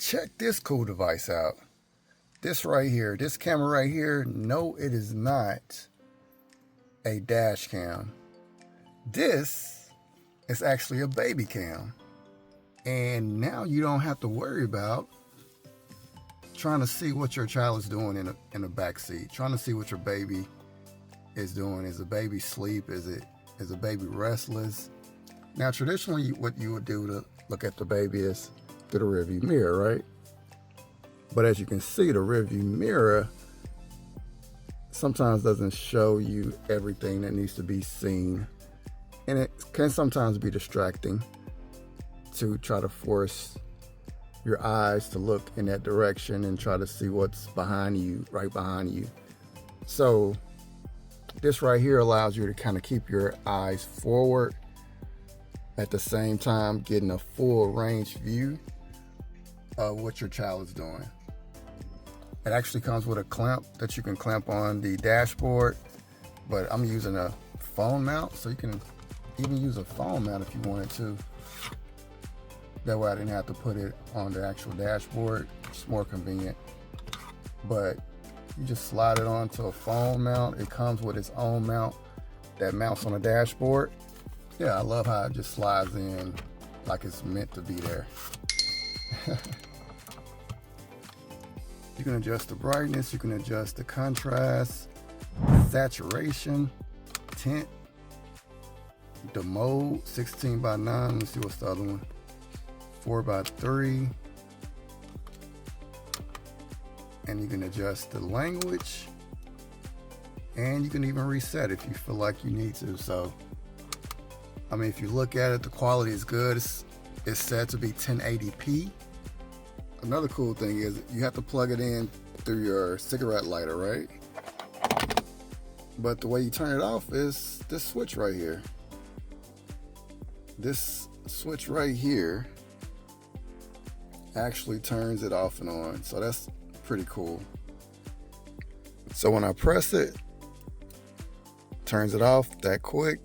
check this cool device out. This right here, this camera right here, no, it is not a dash cam. This is actually a baby cam. And now you don't have to worry about trying to see what your child is doing in the back seat, trying to see what your baby is doing. Is the baby asleep? Is the baby restless? Now, traditionally, what you would do to look at the baby is through the rearview mirror, right? But as you can see, the rearview mirror sometimes doesn't show you everything that needs to be seen. And it can sometimes be distracting to try to force your eyes to look in that direction and try to see what's behind you, right behind you. So this right here allows you to kind of keep your eyes forward, at the same time getting a full range view of what your child is doing. It actually comes with a clamp that you can clamp on the dashboard, but I'm using a phone mount, so you can even use a phone mount if you wanted to. That way I didn't have to put it on the actual dashboard. It's more convenient. But you just slide it onto a phone mount. It comes with its own mount that mounts on the dashboard. Yeah, I love how it just slides in like it's meant to be there. You can adjust the brightness, you can adjust the contrast, saturation, tint, the mode, 16:9. Let's see what's the other one. 4:3. And you can adjust the language, and you can even reset if you feel like you need to. So, I mean, if you look at it, the quality is good. It's set to be 1080p. Another cool thing is you have to plug it in through your cigarette lighter, right? But the way you turn it off is this switch right here. This switch right here actually turns it off and on. So that's pretty cool. So when I press it, turns it off that quick.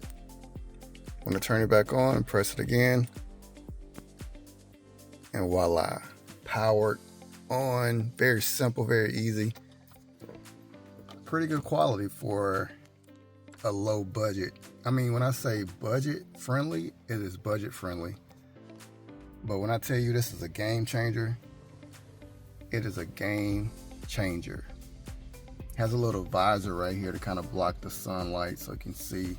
I'm gonna turn it back on and press it again. And voila, powered on. Very simple, very easy. Pretty good quality for a low budget. I mean, when I say budget friendly, it is budget friendly. But when I tell you this is a game changer, it is a game changer. Has a little visor right here to kind of block the sunlight so you can see.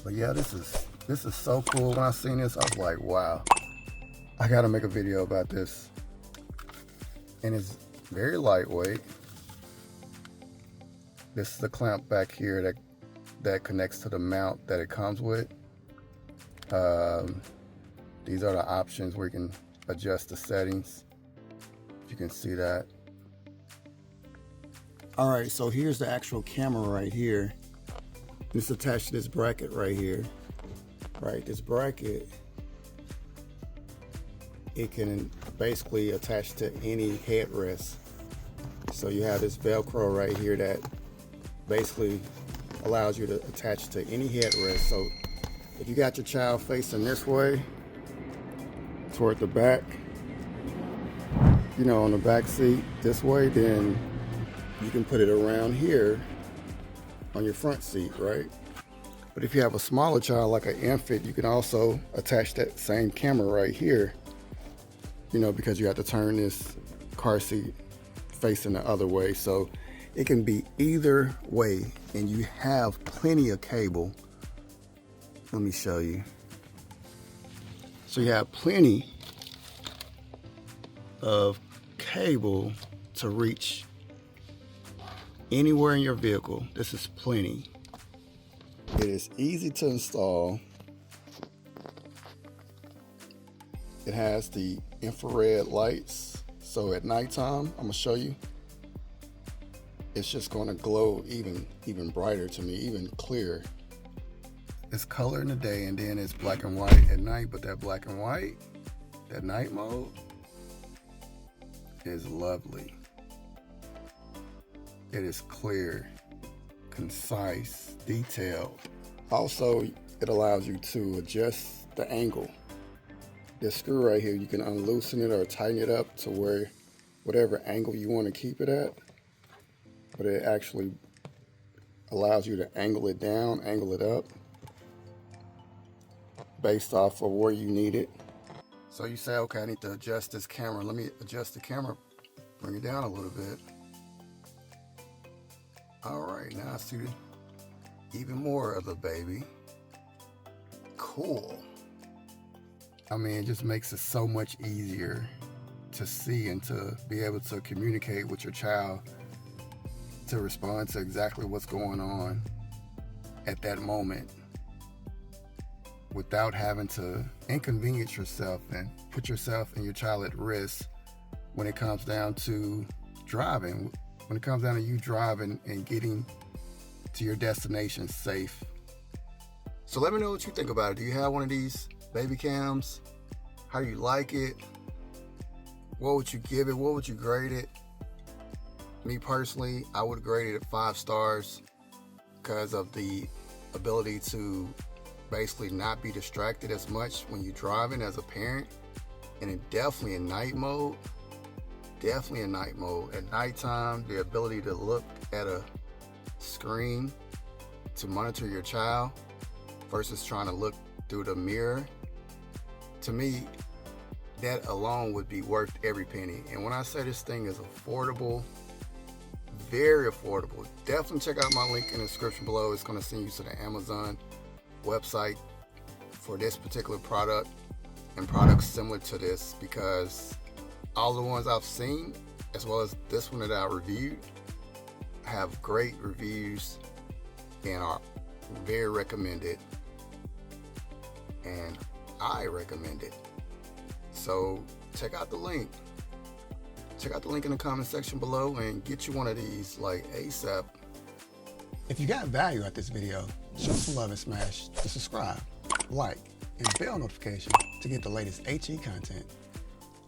But yeah, this is so cool. When I seen this, I was like, wow, I gotta make a video about this. And it's very lightweight. This is the clamp back here that connects to the mount that it comes with. These are the options where you can adjust the settings. If you can see that. All right, so here's the actual camera right here. It's attached to this bracket right here. Right, this bracket, it can basically attach to any headrest. So you have this Velcro right here that basically allows you to attach to any headrest. So if you got your child facing this way, toward the back, you know, on the back seat this way, then you can put it around here on your front seat, right? But if you have a smaller child like an infant, you can also attach that same camera right here, you know, because you have to turn this car seat facing the other way. So it can be either way, and you have plenty of cable. Let me show you. So you have plenty of cable to reach anywhere in your vehicle. This is plenty. It is easy to install. It has the infrared lights. So at nighttime, I'm gonna show you, it's just gonna glow even brighter to me, even clearer. It's color in the day and then it's black and white at night, but that black and white, that night mode, is lovely. It is clear, concise, detailed. Also, it allows you to adjust the angle this screw right here, you can unloosen it or tighten it up to where whatever angle you want to keep it at, but it actually allows you to angle it down, angle it up based off of where you need it. So you say, okay, I need to adjust this camera. Let me adjust the camera, bring it down a little bit. All right, now I see even more of the baby. Cool. I mean, it just makes it so much easier to see and to be able to communicate with your child, to respond to exactly what's going on at that moment without having to inconvenience yourself and put yourself and your child at risk when it comes down to driving, when it comes down to you driving and getting to your destination safe. So let me know what you think about it. Do you have one of these baby cams? How do you like it? What would you give it? What would you grade it? Me personally, I would grade it at 5 stars because of the ability to basically not be distracted as much when you're driving as a parent, and it definitely in night mode. Definitely in night mode. At nighttime, the ability to look at a screen to monitor your child versus trying to look through the mirror, to me, that alone would be worth every penny. And when I say this thing is affordable, very affordable, definitely check out my link in the description below. It's going to send you to the Amazon website for this particular product and products similar to this, because all the ones I've seen, as well as this one that I reviewed, have great reviews and are very recommended, and I recommend it. So check out the link. Check out the link in the comment section below and get you one of these like ASAP. If you got value at this video, show some love and smash the subscribe, like, and bell notification to get the latest HE content.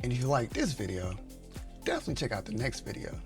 And if you like this video, definitely check out the next video.